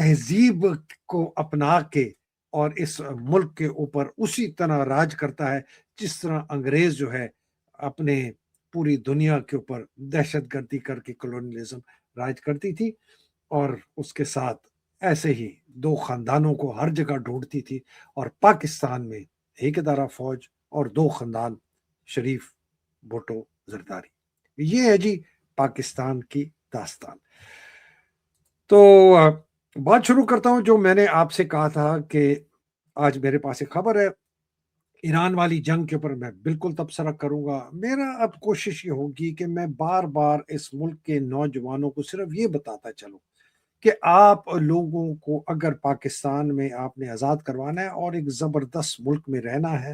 تہذیب کو اپنا کے اور اس ملک کے اوپر اسی طرح راج کرتا ہے جس طرح انگریز جو ہے اپنے پوری دنیا کے اوپر دہشت گردی کر کے کولونیلزم راج کرتی تھی، اور اس کے ساتھ ایسے ہی دو خاندانوں کو ہر جگہ ڈھونڈتی تھی، اور پاکستان میں ایک ادارہ فوج اور دو خاندان، شریف، بھٹو، زرداری۔ یہ ہے جی پاکستان کی داستان۔ تو بات شروع کرتا ہوں، جو میں نے آپ سے کہا تھا کہ آج میرے پاس ایک خبر ہے ایران والی جنگ کے اوپر، میں بالکل تبصرہ کروں گا۔ میرا اب کوشش یہ ہوگی کہ میں بار بار اس ملک کے نوجوانوں کو صرف یہ بتاتا چلوں کہ آپ لوگوں کو اگر پاکستان میں آپ نے آزاد کروانا ہے اور ایک زبردست ملک میں رہنا ہے،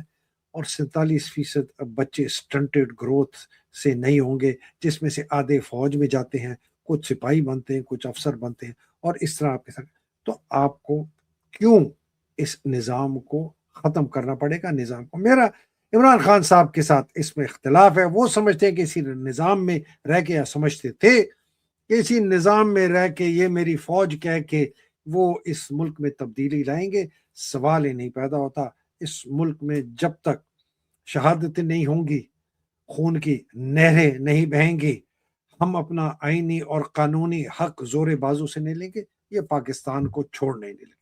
اور 47% بچے سٹنٹڈ گروتھ سے نہیں ہوں گے، جس میں سے آدھے فوج میں جاتے ہیں، کچھ سپاہی بنتے ہیں، کچھ افسر بنتے ہیں، اور اس طرح آپ کے ساتھ، تو آپ کو کیوں اس نظام کو ختم کرنا پڑے گا؟ نظام کو، میرا عمران خان صاحب کے ساتھ اس میں اختلاف ہے۔ وہ سمجھتے ہیں کہ اسی نظام میں رہ کے، یا سمجھتے تھے کہ اسی نظام میں رہ کے یہ میری فوج کہہ کے وہ اس ملک میں تبدیلی لائیں گے۔ سوال ہی نہیں پیدا ہوتا۔ اس ملک میں جب تک شہادتیں نہیں ہوں گی، خون کی نہریں نہیں بہیں گی، ہم اپنا آئینی اور قانونی حق زور بازو سے نہیں لیں گے، یہ پاکستان کو چھوڑ نہیں دیں گے۔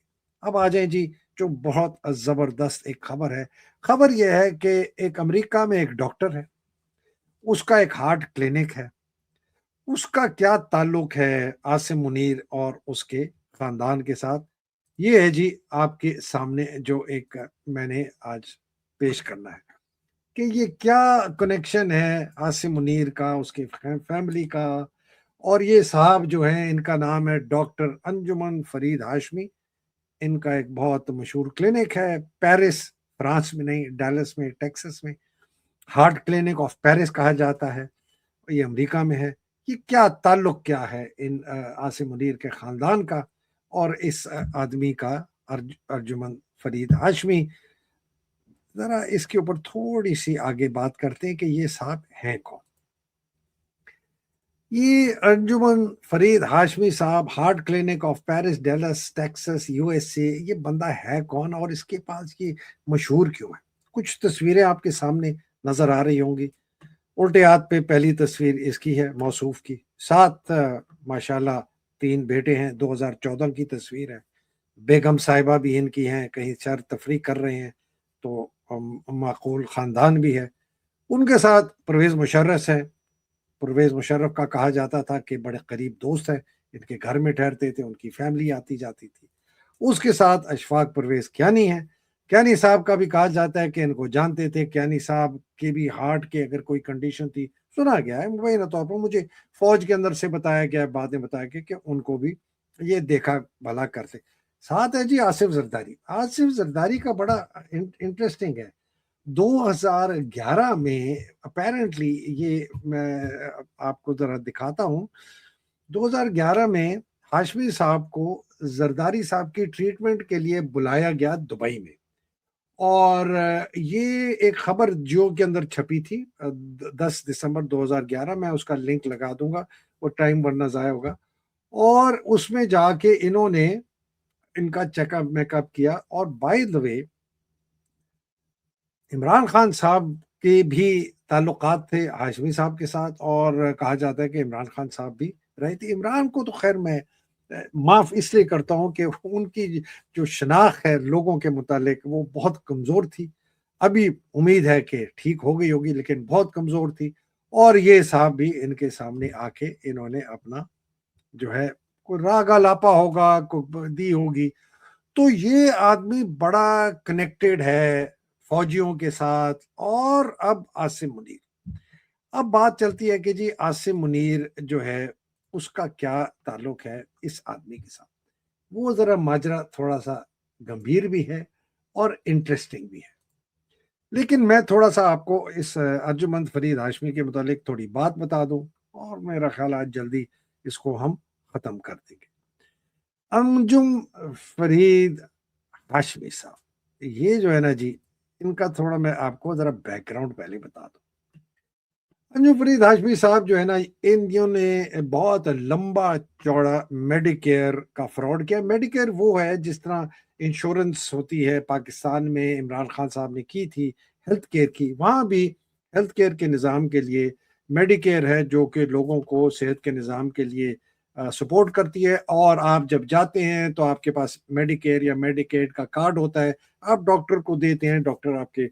اب آ جائیں جی، جو بہت زبردست ایک خبر ہے۔ خبر یہ ہے کہ ایک امریکہ میں ایک ڈاکٹر ہے، اس کا ایک ہارٹ کلینک ہے۔ اس کا کیا تعلق ہے عاصم منیر اور اس کے خاندان کے ساتھ؟ یہ ہے جی آپ کے سامنے جو ایک میں نے آج پیش کرنا ہے کہ یہ کیا کنیکشن ہے عاصم منیر کا، اس کے فیملی کا، اور یہ صاحب جو ہیں ان کا نام ہے ڈاکٹر انجمن فرید ہاشمی۔ ان کا ایک بہت مشہور کلینک ہے پیرس، فرانس میں نہیں، ڈیلس میں، ٹیکسس میں، ہارٹ کلینک آف پیرس کہا جاتا ہے، یہ امریکہ میں ہے۔ یہ کیا تعلق کیا ہے ان عاصم منیر کے خاندان کا اور اس آدمی کا، ارجمن فرید ہاشمی؟ ذرا اس کے اوپر تھوڑی سی آگے بات کرتے ہیں کہ یہ صاحب ہیں کون۔ یہ انجمن فرید ہاشمی صاحب، heart clinic of Paris, Dallas, Texas, U S A, یہ بندہ ہے کون اور اس کے پاس یہ مشہور کیوں ہے؟ کچھ تصویریں آپ کے سامنے نظر آ رہی ہوں گی۔ الٹے ہاتھ پہ پہلی تصویر اس کی ہے، موصوف کی، ساتھ ماشاءاللہ 3 بیٹے ہیں، 2014 کی تصویر ہے۔ بیگم صاحبہ بھی ان کی ہیں، کہیں سیر تفریح کر رہے ہیں، تو معقول خاندان بھی ہے۔ ان کے ساتھ پرویز مشرف ہے۔ پرویز مشرف کا کہا جاتا تھا کہ بڑے قریب دوست ہیں، ان کے گھر میں ٹھہرتے تھے، ان کی فیملی آتی جاتی تھی۔ اس کے ساتھ اشفاق پرویز کیانی ہے۔ کیانی صاحب کا بھی کہا جاتا ہے کہ ان کو جانتے تھے۔ کیانی صاحب کے بھی ہارٹ کے اگر کوئی کنڈیشن تھی، سنا گیا ہے مبینہ طور پر، مجھے فوج کے اندر سے بتایا گیا ہے، بعد میں بتایا گیا کہ ان کو بھی یہ دیکھا بھلا کرتے۔ ساتھ ہے جی آصف زرداری۔ آصف زرداری کا بڑا انٹرسٹنگ ہے۔ 2011 میں اپیرنٹلی، یہ میں آپ کو ذرا دکھاتا ہوں، 2011 میں ہاشمی صاحب کو زرداری صاحب کی ٹریٹمنٹ کے لیے بلایا گیا دبئی میں، اور یہ ایک خبر جیو کے اندر چھپی تھی 10 دسمبر 2011 میں، اس کا لنک لگا دوں گا، وہ ٹائم ورنہ ضائع ہوگا۔ اور اس میں جا کے انہوں نے ان کا چیک اپ میک اپ کیا، اور بائی دا وے عمران خان صاحب کے بھی تعلقات تھے ہاشمی صاحب کے ساتھ، اور کہا جاتا ہے کہ عمران خان صاحب بھی رہے تھے۔ عمران کو تو خیر میں معاف اس لیے کرتا ہوں کہ ان کی جو شناخت ہے لوگوں کے متعلق وہ بہت کمزور تھی۔ ابھی امید ہے کہ ٹھیک ہو گئی ہوگی، لیکن بہت کمزور تھی۔ اور یہ صاحب بھی ان کے سامنے آ کے انہوں نے اپنا جو ہے کوئی راگا لاپا ہوگا، کوئی دی ہوگی۔ تو یہ آدمی بڑا کنیکٹڈ ہے فوجیوں کے ساتھ۔ اور اب عاصم منیر، اب بات چلتی ہے کہ جی عاصم منیر جو ہے اس کا کیا تعلق ہے اس آدمی کے ساتھ۔ وہ ذرا ماجرا تھوڑا سا گمبھیر بھی ہے اور انٹرسٹنگ بھی ہے، لیکن میں تھوڑا سا آپ کو اس ارجمند فرید ہاشمی کے متعلق تھوڑی بات بتا دوں، اور میرا خیال آج جلدی اس کو ہم ختم کر دیں گے۔ انجم فرید ہاشمی صاحب، یہ جو ہے نا جی، ان کا تھوڑا میں آپ کو ذرا بیک گراؤنڈ پہلے بتا دوں۔ انجو فرید ہاشمی صاحب جو ہے نا، انہوں نے بہت لمبا چوڑا میڈیکیئر کا فراڈ کیا. میڈیکیئر وہ ہے جس طرح انشورنس ہوتی ہے پاکستان میں، عمران خان صاحب نے کی تھی ہیلتھ کیئر کی، وہاں بھی ہیلتھ کیئر کے نظام کے لیے میڈیکیئر ہے جو کہ لوگوں کو صحت کے نظام کے لیے سپورٹ کرتی ہے. اور آپ جب جاتے ہیں تو آپ کے پاس میڈیکیئر یا میڈیکیڈ کا کارڈ ہوتا ہے، آپ ڈاکٹر کو دیتے ہیں، ڈاکٹر آپ کے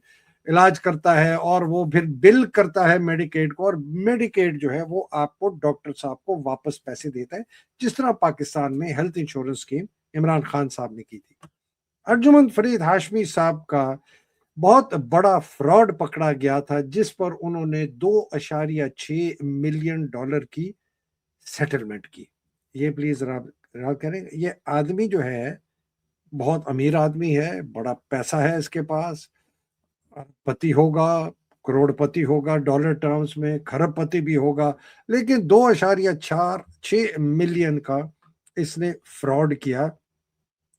علاج کرتا ہے اور وہ پھر بل کرتا ہے میڈیکیڈ کو، اور میڈیکیڈ جو ہے وہ آپ کو ڈاکٹر صاحب کو واپس پیسے دیتا ہے، جس طرح پاکستان میں health insurance scheme Imran Khan صاحب نے کی تھی. ارجمن فرید ہاشمی صاحب کا بہت بڑا فراڈ پکڑا گیا تھا، جس پر انہوں نے $2.6 ملین کی سیٹلمنٹ کی. یہ پلیز ذرا کریں، یہ آدمی جو ہے بہت امیر آدمی ہے، بڑا پیسہ ہے اس کے پاس، پتی ہوگا، کروڑ پتی ہوگا ڈالر ٹرمز میں، کھرب پتی بھی ہوگا، لیکن 2.6 ملین کا اس نے فراڈ کیا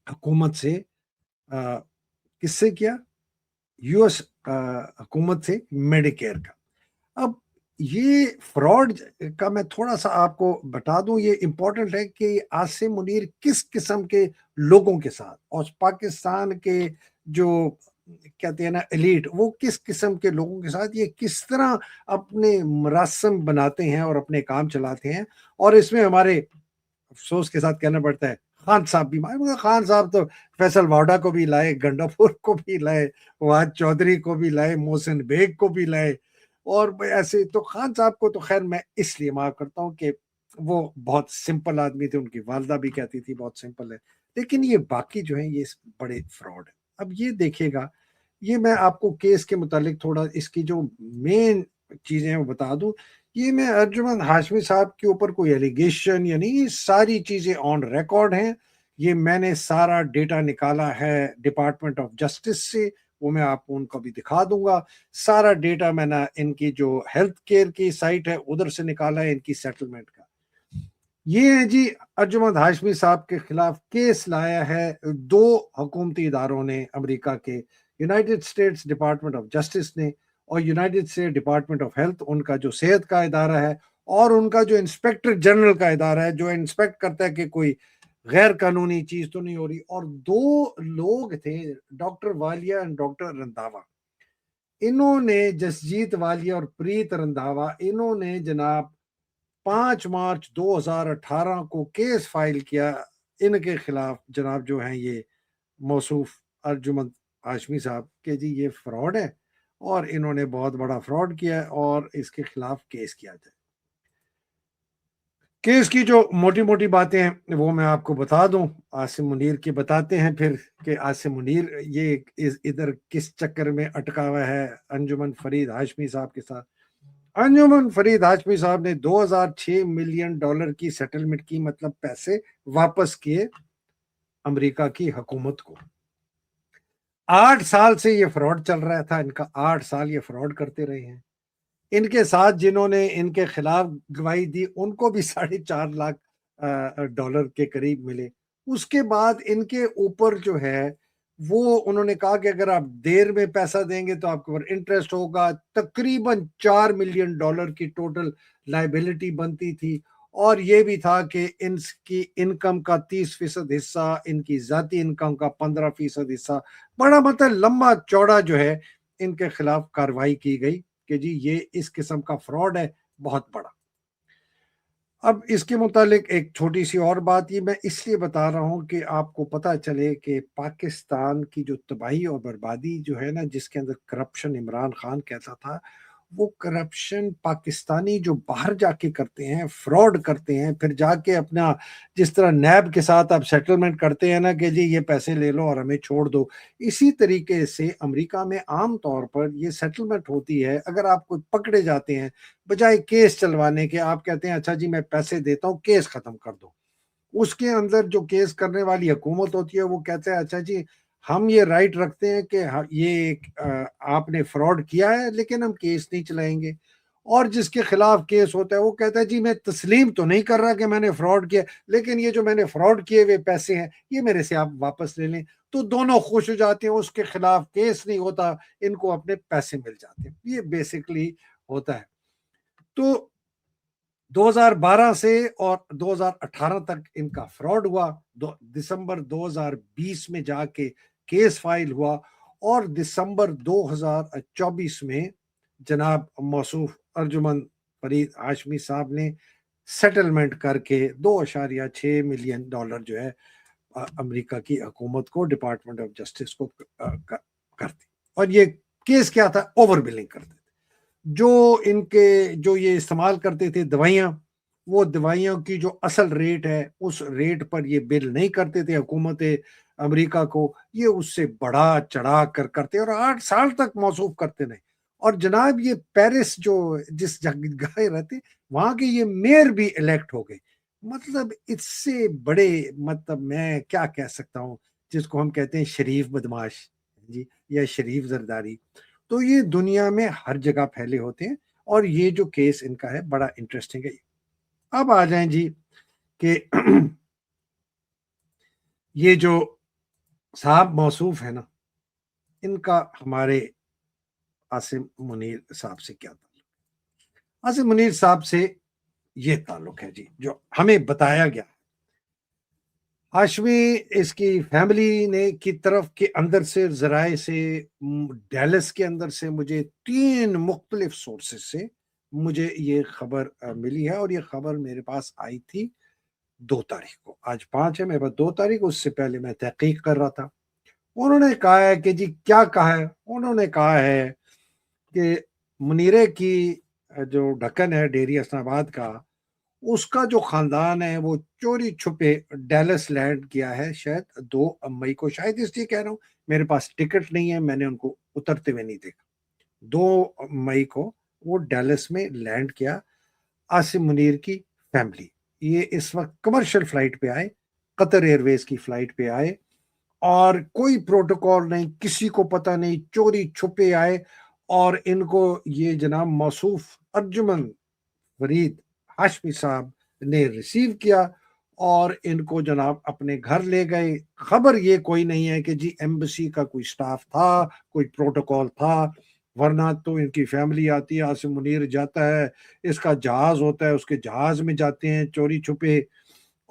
حکومت سے. کس سے کیا؟ یو ایس حکومت سے میڈیکیئر کا. اب یہ فراڈ کا میں تھوڑا سا آپ کو بتا دوں، یہ امپورٹنٹ ہے کہ عاصم منیر کس قسم کے لوگوں کے ساتھ، اور پاکستان کے جو کہتے ہیں نا ایلیٹ، وہ کس قسم کے لوگوں کے ساتھ یہ کس طرح اپنے مراسم بناتے ہیں اور اپنے کام چلاتے ہیں. اور اس میں ہمارے افسوس کے ساتھ کہنا پڑتا ہے خان صاحب بھی، مگر خان صاحب تو فیصل واڈا کو بھی لائے، گنڈا پور کو بھی لائے، فواد چودھری کو بھی لائے، محسن بیگ کو بھی لائے، اور ایسے تو خان صاحب کو تو خیر میں اس لیے معاف کرتا ہوں کہ وہ بہت سمپل آدمی تھے، ان کی والدہ بھی کہتی تھی بہت سمپل ہے. لیکن یہ باقی جو ہیں یہ بڑے فراڈ ہیں. اب یہ دیکھیے گا، یہ میں آپ کو کیس کے متعلق تھوڑا اس کی جو مین چیزیں ہیں وہ بتا دوں. یہ میں ارجمن ہاشمی صاحب کے اوپر کوئی ایلیگیشن یعنی یہ ساری چیزیں آن ریکارڈ ہیں. یہ میں نے سارا ڈیٹا نکالا ہے ڈپارٹمنٹ آف جسٹس سے، وہ میں آپ کو ان کو بھی دکھا دوں گا. سارا ڈیٹا میں نے ان کی جو ہیلتھ کیئر کی سائٹ ہے ادھر سے نکالا ہے، ان کی سیٹلمنٹ کا. یہ ہے جی، ارجمن ہاشمی صاحب کے خلاف کیس لایا ہے دو حکومتی اداروں نے امریکہ کے، United States department of justice نے اور United States department of health, ان کا جو صحت کا ادارہ ہے، اور ان کا جو انسپیکٹر جنرل کا ادارہ ہے جو انسپیکٹ کرتا ہے کہ کوئی غیر قانونی چیز تو نہیں ہو رہی. اور دو لوگ تھے، ڈاکٹر والیہ اور ڈاکٹر رنداوا. انہوں نے جسجیت والیہ اور پریت رنداوا، انہوں نے جناب 5 مارچ 2018 کو کیس فائل کیا ان کے خلاف، جناب جو ہیں یہ موصوف ارجمن ہاشمی صاحب، کہ جی یہ فراڈ ہے اور انہوں نے بہت بڑا فراڈ کیا ہے اور اس کے خلاف کیس کیا جائے. کیس کی جو موٹی موٹی باتیں ہیں وہ میں آپ کو بتا دوں. عاصم منیر کی بتاتے ہیں پھر کہ عاصم منیر یہ ادھر کس چکر میں اٹکا ہوا ہے انجمن فرید ہاشمی صاحب کے ساتھ. انجمن فرید ہاشمی صاحب نے $2.6 ملین کی سیٹلمنٹ کی، مطلب پیسے واپس کیے امریکہ کی حکومت کو. 8 سال سے یہ فراڈ چل رہا تھا ان کا، 8 سال یہ فراڈ کرتے رہے ہیں. ان کے ساتھ جنہوں نے ان کے خلاف گواہی دی ان کو بھی $4.5 لاکھ کے قریب ملے. اس کے بعد ان کے اوپر جو ہے وہ انہوں نے کہا کہ اگر آپ دیر میں پیسہ دیں گے تو آپ کے اوپر انٹرسٹ ہوگا. تقریباً $4 ملین کی ٹوٹل لائبلٹی بنتی تھی، اور یہ بھی تھا کہ ان کی انکم کا 30% حصہ، ان کی ذاتی انکم کا 15% حصہ. بڑا مطلب لمبا چوڑا جو ہے ان کے خلاف کاروائی کی گئی کہ جی یہ اس قسم کا فراڈ ہے بہت بڑا. اب اس کے متعلق ایک چھوٹی سی اور بات یہ میں اس لیے بتا رہا ہوں کہ آپ کو پتہ چلے کہ پاکستان کی جو تباہی اور بربادی جو ہے نا، جس کے اندر کرپشن عمران خان کہتا تھا، وہ کرپشن پاکستانی جو باہر جا کے کرتے ہیں، فراڈ کرتے ہیں، پھر جا کے اپنا جس طرح نیب کے ساتھ آپ سیٹلمنٹ کرتے ہیں نا کہ جی یہ پیسے لے لو اور ہمیں چھوڑ دو، اسی طریقے سے امریکہ میں عام طور پر یہ سیٹلمنٹ ہوتی ہے. اگر آپ کو پکڑے جاتے ہیں، بجائے کیس چلوانے کے آپ کہتے ہیں اچھا جی میں پیسے دیتا ہوں کیس ختم کر دو. اس کے اندر جو کیس کرنے والی حکومت ہوتی ہے وہ کہتے ہیں اچھا جی ہم یہ رائٹ رکھتے ہیں کہ یہ آپ نے فراڈ کیا ہے لیکن ہم کیس نہیں چلائیں گے. اور جس کے خلاف کیس ہوتا ہے وہ کہتا ہے جی میں تسلیم تو نہیں کر رہا کہ میں نے فراڈ کیا، لیکن یہ جو میں نے فراڈ کیے ہوئے پیسے ہیں یہ میرے سے آپ واپس لے لیں. تو دونوں خوش ہو جاتے ہیں، اس کے خلاف کیس نہیں ہوتا، ان کو اپنے پیسے مل جاتے ہیں. یہ بیسکلی ہوتا ہے. تو 2012 سے اور 2018 تک ان کا فراڈ ہوا. دسمبر 2020 میں جا کے کیس فائل ہوا اور دسمبر 2024 میں جناب موصوف ارجمند فرید ہاشمی صاحب نے سیٹلمنٹ کر کے $2.6 ملین جو ہے امریکہ کی حکومت کو ڈپارٹمنٹ آف جسٹس کو کرتی. اور یہ کیس کیا تھا؟ اوور بلنگ کرتے تھے. جو یہ استعمال کرتے تھے دوائیاں، وہ دوائیوں کی جو اصل ریٹ ہے اس ریٹ پر یہ بل نہیں کرتے تھے حکومت امریکہ کو، یہ اس سے بڑا چڑھا کر کرتے اور 8 سال تک موصوف کرتے رہے. اور جناب یہ پیرس جو جس جگہ رہتے وہاں کے یہ میئر بھی الیکٹ ہو گئے. مطلب اس سے بڑے، مطلب میں کیا کہہ سکتا ہوں، جس کو ہم کہتے ہیں شریف بدماش جی یا شریف زرداری، تو یہ دنیا میں ہر جگہ پھیلے ہوتے ہیں. اور یہ جو کیس ان کا ہے بڑا انٹرسٹنگ ہے. اب آ جائیں جی کہ یہ جو صاحب موصوف ہے نا، ان کا ہمارے عاصم منیر صاحب سے کیا تعلق؟ عاصم منیر صاحب سے یہ تعلق ہے جی جو ہمیں بتایا گیا. ہاشمی اس کی فیملی نے کی طرف کے اندر سے ذرائع سے ڈیلس کے اندر سے مجھے 3 مختلف سورسز سے مجھے یہ خبر ملی ہے. اور یہ خبر میرے پاس آئی تھی 2 تاریخ کو. آج 5 ہے، میرے پاس 2 تاریخ، اس سے پہلے میں تحقیق کر رہا تھا. انہوں نے کہا ہے کہ جی کیا کہا ہے؟ انہوں نے کہا ہے کہ منیرے کی جو ڈھکن ہے ڈیری حسن آباد کا، اس کا جو خاندان ہے وہ چوری چھپے ڈیلس لینڈ کیا ہے شاید 2 مئی کو. شاید اس لیے کہہ رہا ہوں، میرے پاس ٹکٹ نہیں ہے، میں نے ان کو اترتے ہوئے نہیں دیکھا. 2 مئی کو وہ ڈیلس میں لینڈ کیا. عاصم منیر کی فیملی یہ اس وقت کمرشل فلائٹ پہ آئے، قطر ایئر ویز کی فلائٹ پہ آئے، اور کوئی پروٹوکول نہیں، کسی کو پتہ نہیں، چوری چھپے آئے. اور ان کو یہ جناب موصوف ارجمند فرید ہاشمی صاحب نے ریسیو کیا اور ان کو جناب اپنے گھر لے گئے. خبر یہ کوئی نہیں ہے کہ جی ایمبسی کا کوئی سٹاف تھا، کوئی پروٹوکول تھا، ورنہ تو ان کی فیملی آتی ہے، عاصم منیر جاتا ہے، اس کا جہاز ہوتا ہے، اس کے جہاز میں جاتے ہیں چوری چھپے،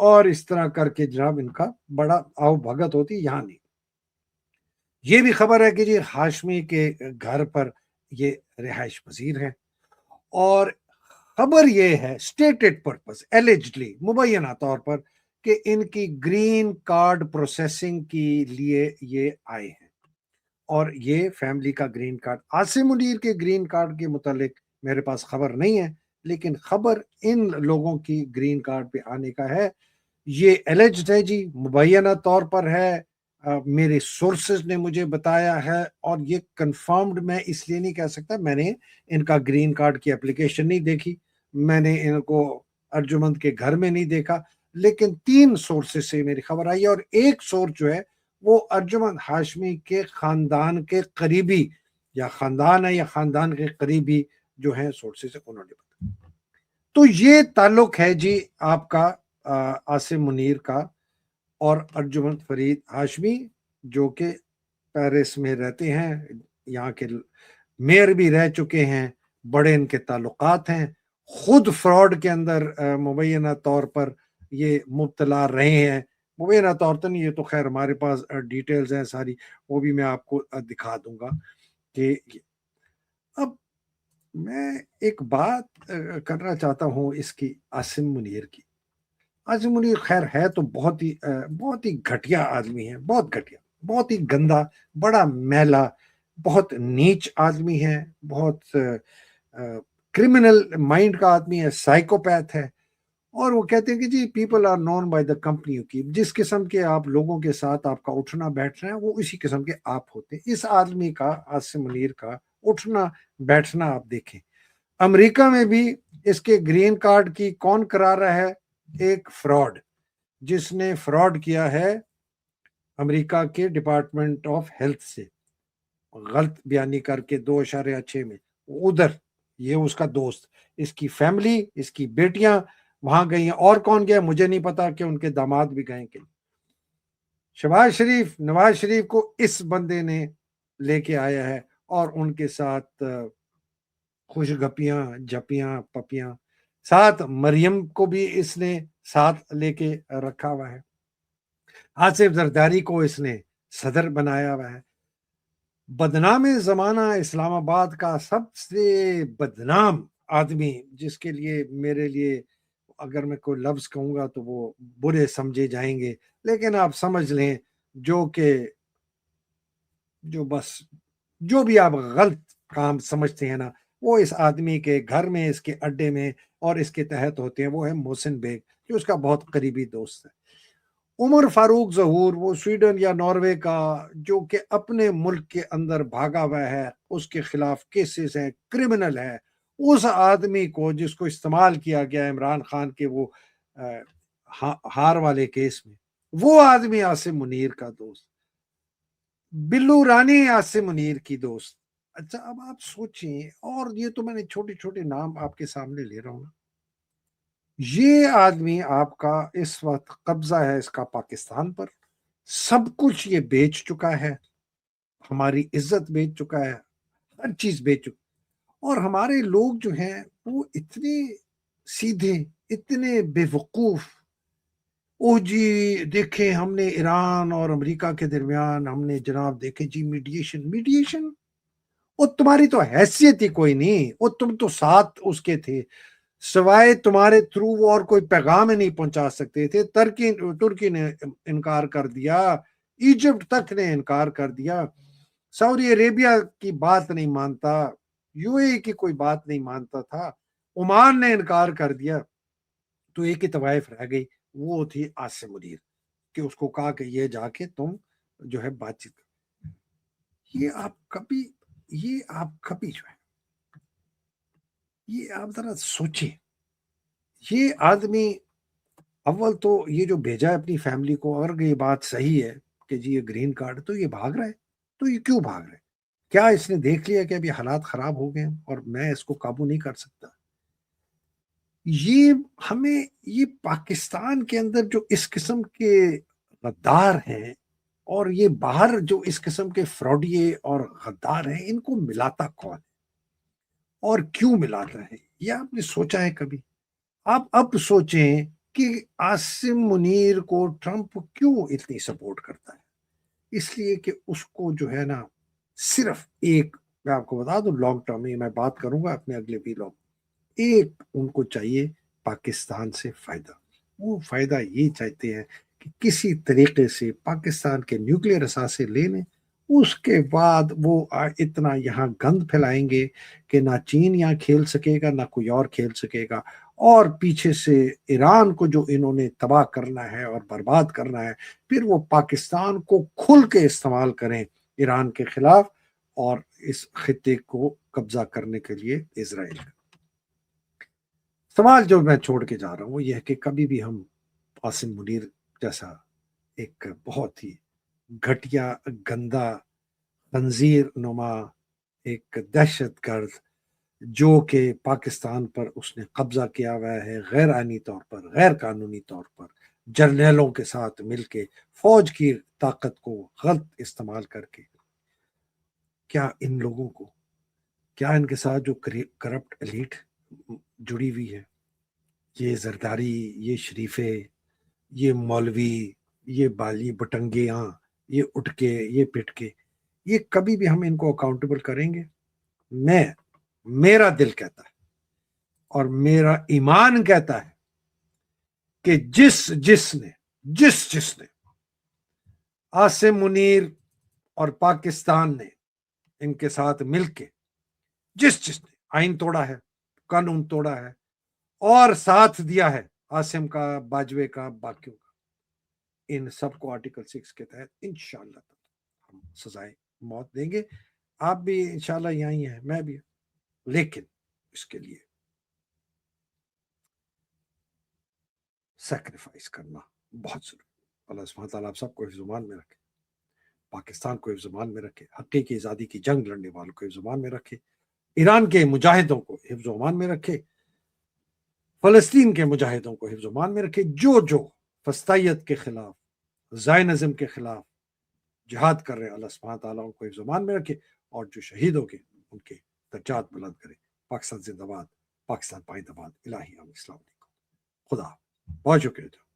اور اس طرح کر کے جناب ان کا بڑا آؤ بھگت ہوتی. یہاں نہیں. یہ بھی خبر ہے کہ جی ہاشمی کے گھر پر یہ رہائش پذیر ہیں. اور خبر یہ ہے اسٹیٹڈ پرپز ایلیجڈلی مبینہ طور پر کہ ان کی گرین کارڈ پروسیسنگ کے لیے یہ آئے ہیں. اور یہ فیملی کا گرین کارڈ، عاصم منیر کے گرین کارڈ کے متعلق میرے پاس خبر نہیں ہے، لیکن خبر ان لوگوں کی گرین کارڈ پہ آنے کا ہے. یہ ایلیجڈ ہے جی، مبینہ طور پر ہے، میرے سورسز نے مجھے بتایا ہے. اور یہ کنفرمڈ میں اس لیے نہیں کہہ سکتا، میں نے ان کا گرین کارڈ کی اپلیکیشن نہیں دیکھی، میں نے ان کو ارجمند کے گھر میں نہیں دیکھا، لیکن 3 سورسز سے میری خبر آئی ہے. اور ایک سورس جو ہے وہ ارجمند ہاشمی کے خاندان کے قریبی، یا خاندان ہے یا خاندان کے قریبی جو ہیں سورسز، انہوں نے بتایا. تو یہ تعلق ہے جی آپ کا عاصم منیر کا اور ارجمند فرید ہاشمی، جو کہ پیرس میں رہتے ہیں، یہاں کے میئر بھی رہ چکے ہیں، بڑے ان کے تعلقات ہیں، خود فراڈ کے اندر مبینہ طور پر یہ مبتلا رہے ہیں. مبینہ طور پر یہ تو خیر ہمارے پاس ڈیٹیلز ہیں ساری، وہ بھی میں آپ کو دکھا دوں گا. کہ اب میں ایک بات کرنا چاہتا ہوں اس کی، عاصم منیر کی. عاصم منیر خیر ہے تو بہت ہی گھٹیا آدمی ہے، بہت گھٹیا، بہت ہی گندا، بڑا میلا، بہت نیچ آدمی ہے، بہت کرمنل مائنڈ کا آدمی ہے، سائیکوپیتھ ہے. اور وہ کہتے ہیں کہ جی people are known by the company you keep. جس قسم کے آپ لوگوں کے ساتھ آپ کا اٹھنا بیٹھنا ہے وہ اسی قسم کے آپ ہوتے ہیں. اس آدمی کا، عاصم منیر کا اٹھنا بیٹھنا آپ دیکھیں. امریکہ میں بھی اس کے گرین کارڈ کی کون کرا رہا ہے؟ ایک فراڈ، جس نے فراڈ کیا ہے امریکہ کے ڈپارٹمنٹ آف ہیلتھ سے، غلط بیانی کر کے 2.6 میں ادھر. یہ اس کا دوست، اس کی فیملی، اس کی بیٹیاں وہاں گئی ہیں. اور کون گیا مجھے نہیں پتا کہ ان کے داماد بھی گئے کہ شہباز شریف، نواز شریف کو اس بندے نے لے کے آیا ہے اور ان کے ساتھ خوش گپیاں جپیاں پپیاں، ساتھ مریم کو بھی اس نے ساتھ لے کے رکھا ہوا ہے، آصف زرداری کو اس نے صدر بنایا ہوا ہے۔ بدنام زمانہ اسلام آباد کا سب سے بدنام آدمی، جس کے لیے میرے لیے اگر میں کوئی لفظ کہوں گا تو وہ برے سمجھے جائیں گے، لیکن آپ سمجھ لیں جو بھی آپ غلط کام سمجھتے ہیں نا، وہ اس آدمی کے گھر میں، اس کے اڈے میں اور اس کے تحت ہوتے ہیں۔ وہ ہے محسن بیگ، جو اس کا بہت قریبی دوست ہے۔ عمر فاروق ظہور، وہ سویڈن یا ناروے کا، جو کہ اپنے ملک کے اندر بھاگا ہوا ہے، اس کے خلاف کیسز ہیں، کرمنل ہے۔ اس آدمی کو جس کو استعمال کیا گیا عمران خان کے وہ ہار والے کیس میں، وہ آدمی عاصم منیر کا دوست، بلو رانی عاصم منیر کی دوست۔ اچھا اب آپ سوچیں، اور یہ تو میں نے چھوٹے چھوٹے نام آپ کے سامنے لے رہا ہوں، یہ آدمی آپ کا اس وقت قبضہ ہے اس کا پاکستان پر، سب کچھ یہ بیچ چکا ہے، ہماری عزت بیچ چکا ہے، ہر چیز بیچ چکا، اور ہمارے لوگ جو ہیں وہ اتنے سیدھے، اتنے بے وقوف، اوہ جی دیکھیں ہم نے ایران اور امریکہ کے درمیان ہم نے جناب دیکھیں جی میڈیشن، اور تمہاری تو حیثیت ہی کوئی نہیں، اور تم تو ساتھ اس کے تھے، سوائے تمہارے تھرو وہ اور کوئی پیغام ہی نہیں پہنچا سکتے تھے۔ ترکی نے انکار کر دیا، ایجپٹ تک نے انکار کر دیا، سعودی عربیہ کی بات نہیں مانتا، یو اے کی کوئی بات نہیں مانتا تھا، عمان نے انکار کر دیا، تو ایک ہی طوائف رہ گئی، وہ تھی عاصم منیر، کہ اس کو کہا کہ یہ جا کے تم جو ہے بات چیت کرو۔ یہ آپ کبھی جو ہے، یہ آپ ذرا سوچیں، یہ آدمی اول تو یہ جو بھیجا ہے اپنی فیملی کو، اگر یہ بات صحیح ہے کہ جی یہ گرین کارڈ، تو یہ بھاگ رہا ہے، تو یہ کیوں بھاگ رہا ہے؟ کیا اس نے دیکھ لیا کہ ابھی حالات خراب ہو گئے اور میں اس کو قابو نہیں کر سکتا؟ یہ پاکستان کے اندر جو اس قسم کے غدار ہیں، اور یہ باہر جو اس قسم کے فراڈیے اور غدار ہیں، ان کو ملاتا کون ہے اور کیوں ملاتا ہے؟ یہ آپ نے سوچا ہے کبھی؟ آپ اب سوچیں کہ عاصم منیر کو ٹرمپ کیوں اتنی سپورٹ کرتا ہے؟ اس لیے کہ اس کو جو ہے نا، صرف ایک، میں آپ کو بتا دوں، لانگ ٹرم میں بات کروں گا اپنے اگلے ویلاگ، ایک ان کو چاہیے پاکستان سے فائدہ۔ وہ فائدہ یہ چاہتے ہیں کہ کسی طریقے سے پاکستان کے نیوکلیر اثاثے لے لیں، اس کے بعد وہ اتنا یہاں گند پھیلائیں گے کہ نہ چین یہاں کھیل سکے گا، نہ کوئی اور کھیل سکے گا، اور پیچھے سے ایران کو جو انہوں نے تباہ کرنا ہے اور برباد کرنا ہے، پھر وہ پاکستان کو کھل کے استعمال کریں ایران کے خلاف، اور اس خطے کو قبضہ کرنے کے لیے اسرائیل کا۔ سوال جو میں چھوڑ کے جا رہا ہوں وہ یہ ہے کہ کبھی بھی ہم عاصم منیر جیسا ایک بہت ہی گھٹیا، گندا، خنزیر نما، ایک دہشت گرد، جو کہ پاکستان پر اس نے قبضہ کیا ہوا ہے غیر آئینی طور پر، غیر قانونی طور پر، جرنیلوں کے ساتھ مل کے، فوج کی طاقت کو غلط استعمال کر کے، کیا ان لوگوں کو، کیا ان کے ساتھ جو کرپٹ ایلیٹ جڑی ہوئی ہے، یہ زرداری، یہ شریفے، یہ مولوی، یہ بالی بٹنگیاں، یہ اٹھ کے، یہ پٹ کے، یہ کبھی بھی ہم ان کو اکاؤنٹیبل کریں گے؟ میرا دل کہتا ہے اور میرا ایمان کہتا ہے کہ جس نے عاصم منیر اور پاکستان نے ان کے ساتھ مل کے جس نے آئین توڑا ہے، قانون توڑا ہے، اور ساتھ دیا ہے عاصم کا، باجوے کا، باقیوں کا، ان سب کو آرٹیکل 6 کے تحت انشاءاللہ ہم سزائے موت دیں گے۔ آپ بھی انشاءاللہ یہاں ہی ہیں، میں بھی، لیکن اس کے لیے سیکریفائس کرنا بہت ضروری۔ اللہ سبحانہ تعالیٰ آپ سب کو حفظ و امان میں رکھے، پاکستان کو حفظ و امان میں رکھے، حقیقی آزادی کی جنگ لڑنے والوں کو حفظ و امان میں رکھے، ایران کے مجاہدوں کو حفظ و امان میں رکھے، فلسطین کے مجاہدوں کو حفظ و امان میں رکھے، جو فسطائیت کے خلاف، زائنزم کے خلاف جہاد کر رہے ہیں، اللہ سبحانہ تعالیٰ ان کو حفظ و امان میں رکھے، اور جو شہید ہو گئے ان کے درجات بلند کرے۔ پاکستان زندہ باد، پاکستان پائندہ باد. الہی السلام علیکم. خدا بہت شکریہ.